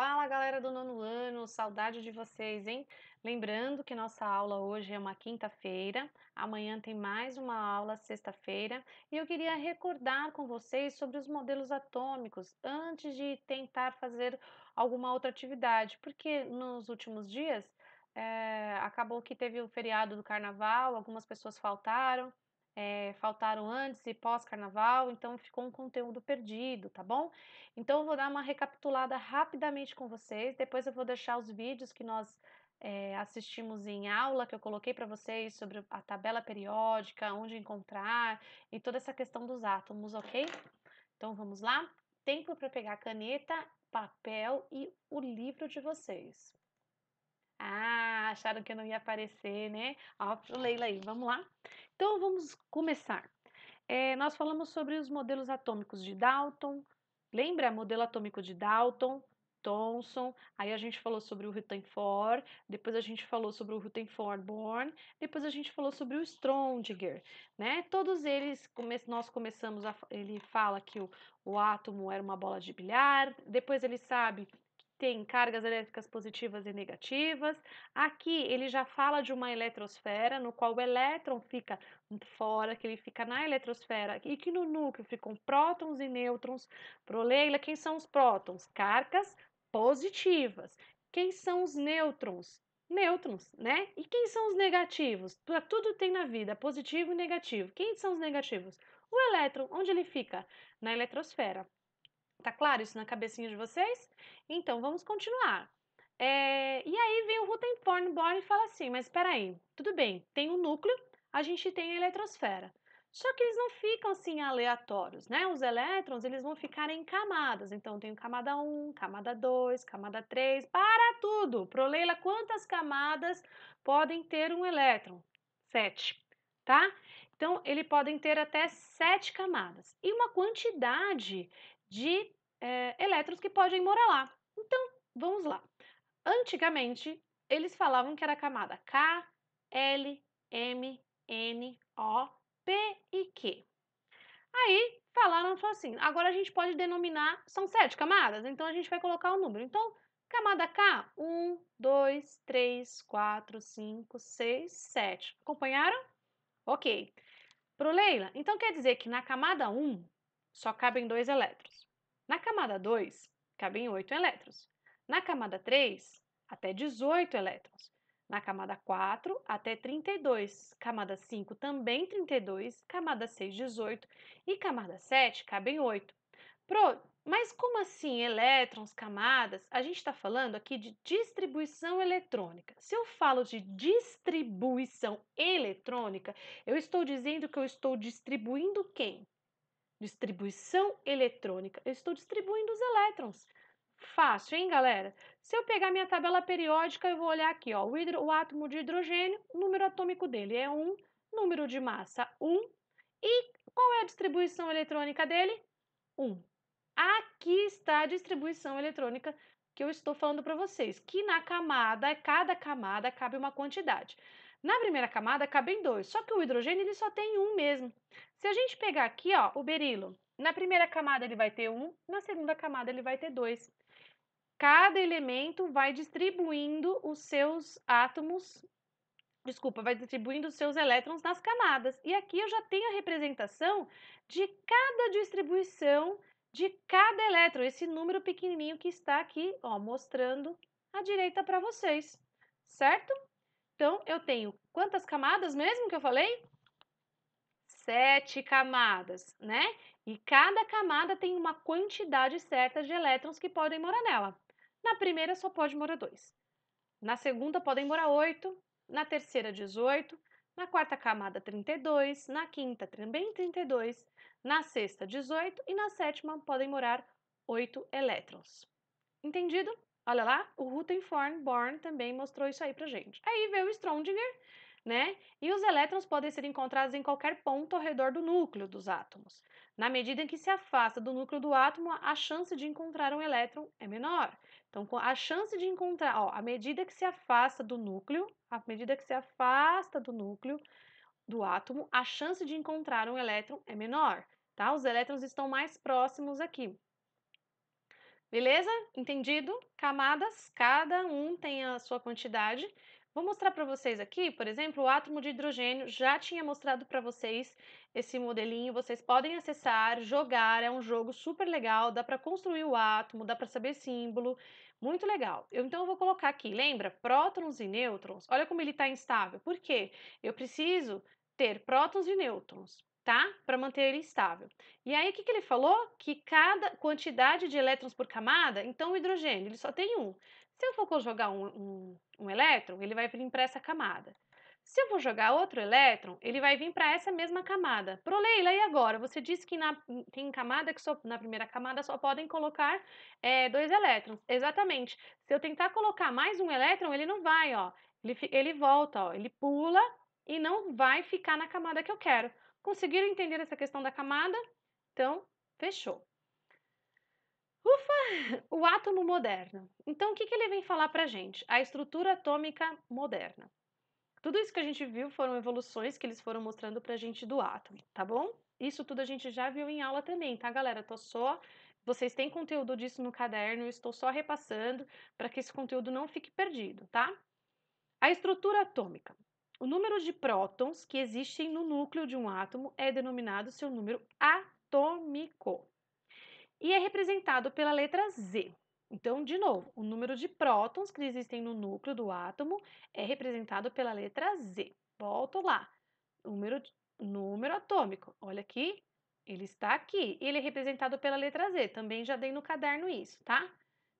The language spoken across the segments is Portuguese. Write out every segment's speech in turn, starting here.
Fala galera do nono ano, saudade de vocês, hein? Lembrando que nossa aula hoje é uma quinta-feira, amanhã tem mais uma aula, sexta-feira, e eu queria recordar com vocês sobre os modelos atômicos antes de tentar fazer alguma outra atividade, porque nos últimos dias acabou que teve o feriado do carnaval, algumas pessoas faltaram antes e pós-carnaval, então ficou um conteúdo perdido, tá bom? Então, eu vou dar uma recapitulada rapidamente com vocês. Depois, eu vou deixar os vídeos que nós assistimos em aula, que eu coloquei para vocês sobre a tabela periódica, onde encontrar e toda essa questão dos átomos, ok? Então, vamos lá? Tempo para pegar caneta, papel e o livro de vocês. Ah, acharam que eu não ia aparecer, né? Ó, pro Leila aí, vamos lá? Então, vamos começar. Nós falamos sobre os modelos atômicos de Dalton. Lembra? Modelo atômico de Dalton, Thomson. Aí a gente falou sobre o Rutherford. Depois a gente falou sobre o Rutherford-Bohr. Depois a gente falou sobre o Schrödinger, né? Todos eles, nós começamos ele fala que o átomo era uma bola de bilhar. Depois ele sabe que tem cargas elétricas positivas e negativas. Aqui ele já fala de uma eletrosfera, no qual o elétron fica fora, que ele fica na eletrosfera e que no núcleo ficam prótons e nêutrons. Pro Leila, quem são os prótons? Cargas positivas. Quem são os nêutrons? Nêutrons, né? E quem são os negativos? Tudo tem na vida, positivo e negativo. Quem são os negativos? O elétron, onde ele fica? Na eletrosfera. Tá claro isso na cabecinha de vocês? Então, vamos continuar. E aí vem o Rutherford e fala assim, mas espera aí, tudo bem, tem o núcleo, a gente tem a eletrosfera. Só que eles não ficam assim aleatórios, né? Os elétrons, eles vão ficar em camadas. Então, tem camada 1, camada 2, camada 3, para tudo. Pro Leila, quantas camadas podem ter um elétron? 7, tá? Então, ele podem ter até 7 camadas. E uma quantidade de elétrons que podem morar lá. Então, vamos lá. Antigamente, eles falavam que era a camada K, L, M, N, O, P e Q. Aí falaram assim: agora a gente pode denominar, são 7 camadas, então a gente vai colocar o número. Então, camada K, 1, 2, 3, 4, 5, 6, 7. Acompanharam? Ok. Pro Leila, então quer dizer que na camada 1 só cabem 2 elétrons. Na camada 2, cabem 8 elétrons. Na camada 3, até 18 elétrons. Na camada 4, até 32. Camada 5, também 32. Camada 6, 18. E camada 7, cabem 8. Mas como assim elétrons, camadas? A gente está falando aqui de distribuição eletrônica. Se eu falo de distribuição eletrônica, eu estou dizendo que eu estou distribuindo quem? Distribuição eletrônica. Eu estou distribuindo os elétrons. Fácil, hein, galera? Se eu pegar minha tabela periódica, eu vou olhar aqui, ó, o átomo de hidrogênio, o número atômico dele é 1, número de massa 1, e qual é a distribuição eletrônica dele? 1. Aqui está a distribuição eletrônica que eu estou falando para vocês, que na camada, cada camada cabe uma quantidade. Na primeira camada cabem 2, só que o hidrogênio ele só tem 1 mesmo. Se a gente pegar aqui, ó, o berilo, na primeira camada ele vai ter 1, na segunda camada ele vai ter 2. Cada elemento vai distribuindo os seus átomos, desculpa, vai distribuindo os seus elétrons nas camadas. E aqui eu já tenho a representação de cada distribuição de cada elétron, esse número pequenininho que está aqui, ó, mostrando à direita para vocês, certo? Então, eu tenho quantas camadas mesmo que eu falei? 7 camadas, né? E cada camada tem uma quantidade certa de elétrons que podem morar nela. Na primeira só pode morar 2. Na segunda podem morar 8, na terceira 18, na quarta camada 32, na quinta também 32, na sexta 18 e na sétima podem morar 8 elétrons. Entendido? Olha lá, o Rutherford-Bohr também mostrou isso aí pra gente. Aí veio o Schrödinger, né? E os elétrons podem ser encontrados em qualquer ponto ao redor do núcleo dos átomos. Na medida em que se afasta do núcleo do átomo, a chance de encontrar um elétron é menor. Então, a chance de encontrar, ó, à medida que se afasta do núcleo, à medida que se afasta do núcleo do átomo, a chance de encontrar um elétron é menor, tá? Os elétrons estão mais próximos aqui. Beleza? Entendido? Camadas, cada um tem a sua quantidade. Vou mostrar para vocês aqui, por exemplo, o átomo de hidrogênio. Já tinha mostrado para vocês esse modelinho. Vocês podem acessar, jogar. É um jogo super legal. Dá para construir o átomo, dá para saber símbolo. Muito legal. Então, eu vou colocar aqui, lembra? Prótons e nêutrons. Olha como ele está instável. Por quê? Eu preciso ter prótons e nêutrons, tá? Para manter ele estável. E aí, o que ele falou? Que cada quantidade de elétrons por camada, então o hidrogênio, ele só tem um. Se eu for jogar um elétron, ele vai vir para essa camada. Se eu vou jogar outro elétron, ele vai vir para essa mesma camada. Pro Leila, e agora? Você disse que tem camada que na primeira camada só podem colocar dois elétrons. Exatamente. Se eu tentar colocar mais um elétron, ele não vai, ó. Ele volta, ó. Ele pula e não vai ficar na camada que eu quero. Conseguiram entender essa questão da camada? Então, fechou. O átomo moderno. Então, o que ele vem falar para a gente? A estrutura atômica moderna. Tudo isso que a gente viu foram evoluções que eles foram mostrando para a gente do átomo, tá bom? Isso tudo a gente já viu em aula também, tá, galera? Vocês têm conteúdo disso no caderno, eu estou só repassando para que esse conteúdo não fique perdido, tá? A estrutura atômica. O número de prótons que existem no núcleo de um átomo é denominado seu número atômico e é representado pela letra Z. Então, de novo, o número de prótons que existem no núcleo do átomo é representado pela letra Z. Volto lá. Número atômico. Olha aqui, ele está aqui. Ele é representado pela letra Z. Também já dei no caderno isso, tá?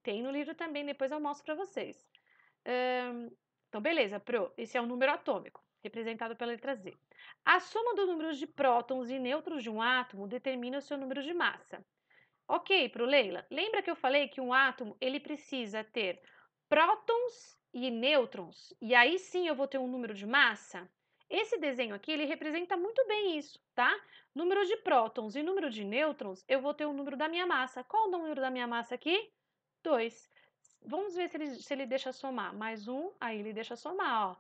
Tem no livro também, depois eu mostro para vocês. Então, beleza, esse é o número atômico, representado pela letra Z. A soma dos números de prótons e nêutrons de um átomo determina o seu número de massa. Ok, pro Leila. Lembra que eu falei que um átomo ele precisa ter prótons e nêutrons? E aí sim eu vou ter um número de massa? Esse desenho aqui ele representa muito bem isso, tá? Número de prótons e número de nêutrons, eu vou ter o número da minha massa. Qual o número da minha massa aqui? 2. Vamos ver se ele deixa somar. Mais um, aí ele deixa somar, ó.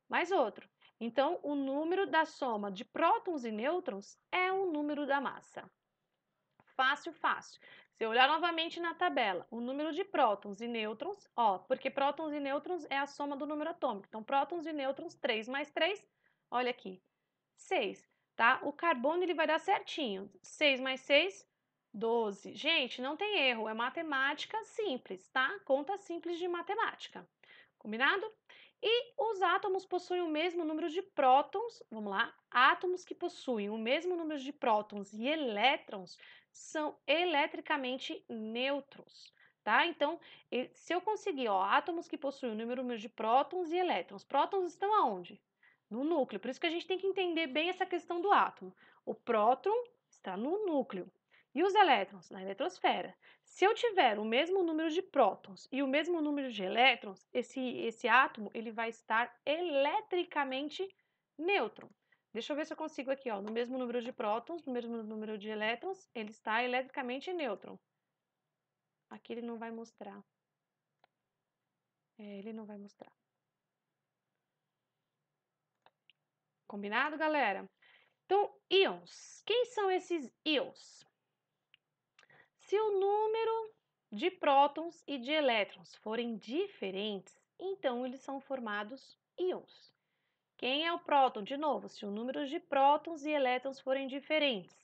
Mais outro. Então, o número da soma de prótons e nêutrons é o número da massa. Fácil, fácil. Se eu olhar novamente na tabela, o número de prótons e nêutrons, ó, porque prótons e nêutrons é a soma do número atômico. Então, prótons e nêutrons, 3 mais 3, olha aqui, 6, tá? O carbono, ele vai dar certinho. 6 mais 6, 12. Gente, não tem erro, é matemática simples, tá? Conta simples de matemática. Combinado? E os átomos possuem o mesmo número de prótons, vamos lá, átomos que possuem o mesmo número de prótons e elétrons são eletricamente neutros, tá? Então, se eu conseguir, ó, átomos que possuem o número de prótons e elétrons, prótons estão aonde? No núcleo, por isso que a gente tem que entender bem essa questão do átomo. O próton está no núcleo e os elétrons na eletrosfera. Se eu tiver o mesmo número de prótons e o mesmo número de elétrons, esse átomo ele vai estar eletricamente neutro. Deixa eu ver se eu consigo aqui, ó, no mesmo número de prótons, no mesmo número de elétrons, ele está eletricamente neutro. Aqui ele não vai mostrar. Ele não vai mostrar. Combinado, galera? Então, íons. Quem são esses íons? Se o número de prótons e de elétrons forem diferentes, então eles são formados íons. Quem é o próton? De novo, se o número de prótons e elétrons forem diferentes.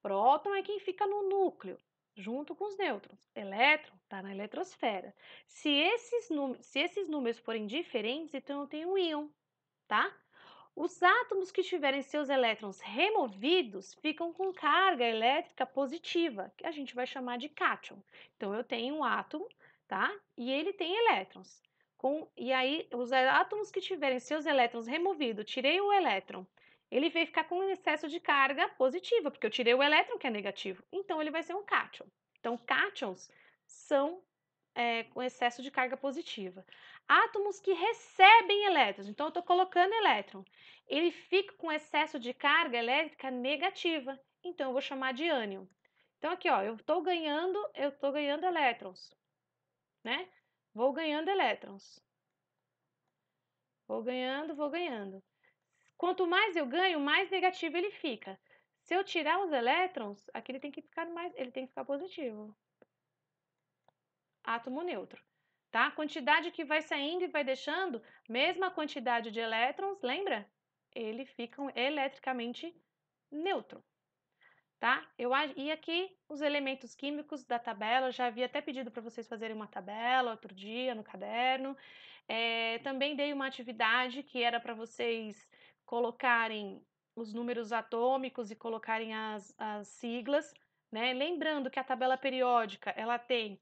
Próton é quem fica no núcleo, junto com os nêutrons. Elétron está na eletrosfera. Se esses números forem diferentes, então eu tenho um íon, tá? Os átomos que tiverem seus elétrons removidos ficam com carga elétrica positiva, que a gente vai chamar de cátion. Então, eu tenho um átomo, tá? E ele tem elétrons. E aí, os átomos que tiverem seus elétrons removidos, tirei o elétron, ele vai ficar com um excesso de carga positiva, porque eu tirei o elétron que é negativo. Então, ele vai ser um cátion. Então, cátions são com excesso de carga positiva. Átomos que recebem elétrons, então eu estou colocando elétron, ele fica com excesso de carga elétrica negativa, então eu vou chamar de ânion. Então aqui, ó, eu estou ganhando elétrons, né? Vou ganhando elétrons. Vou ganhando, vou ganhando. Quanto mais eu ganho, mais negativo ele fica. Se eu tirar os elétrons, aqui ele tem que ficar positivo. átomo neutro, tá? A quantidade que vai saindo e vai deixando, mesma quantidade de elétrons, lembra? Eles ficam eletricamente neutro, tá? E aqui os elementos químicos da tabela, eu já havia até pedido para vocês fazerem uma tabela outro dia no caderno. Também dei uma atividade que era para vocês colocarem os números atômicos e colocarem as siglas, né? Lembrando que a tabela periódica, ela tem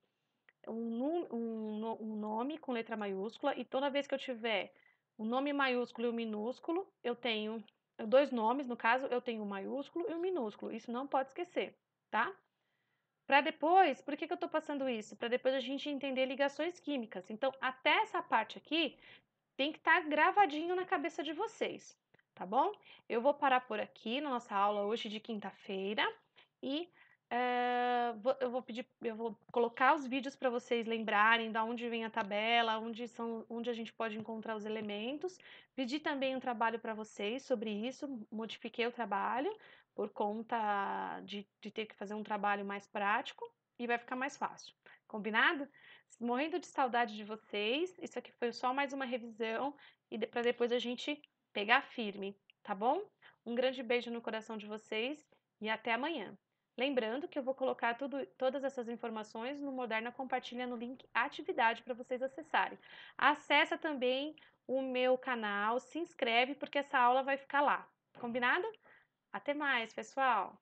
um nome com letra maiúscula e toda vez que eu tiver o nome maiúsculo e o minúsculo, eu tenho dois nomes, no caso, eu tenho o maiúsculo e o minúsculo, isso não pode esquecer, tá? Para depois, por que que eu estou passando isso? Para depois a gente entender ligações químicas. Então, até essa parte aqui tem que estar gravadinho na cabeça de vocês, tá bom? Eu vou parar por aqui na nossa aula hoje de quinta-feira e eu vou colocar os vídeos para vocês lembrarem da onde vem a tabela, onde a gente pode encontrar os elementos. Pedi também um trabalho para vocês sobre isso, modifiquei o trabalho por conta de ter que fazer um trabalho mais prático e vai ficar mais fácil. Combinado? Morrendo de saudade de vocês. Isso aqui foi só mais uma revisão e para depois a gente pegar firme, tá bom? Um grande beijo no coração de vocês e até amanhã. Lembrando que eu vou colocar todas essas informações no Moderna Compartilha no link Atividade para vocês acessarem. Acessa também o meu canal, se inscreve porque essa aula vai ficar lá. Combinado? Até mais, pessoal!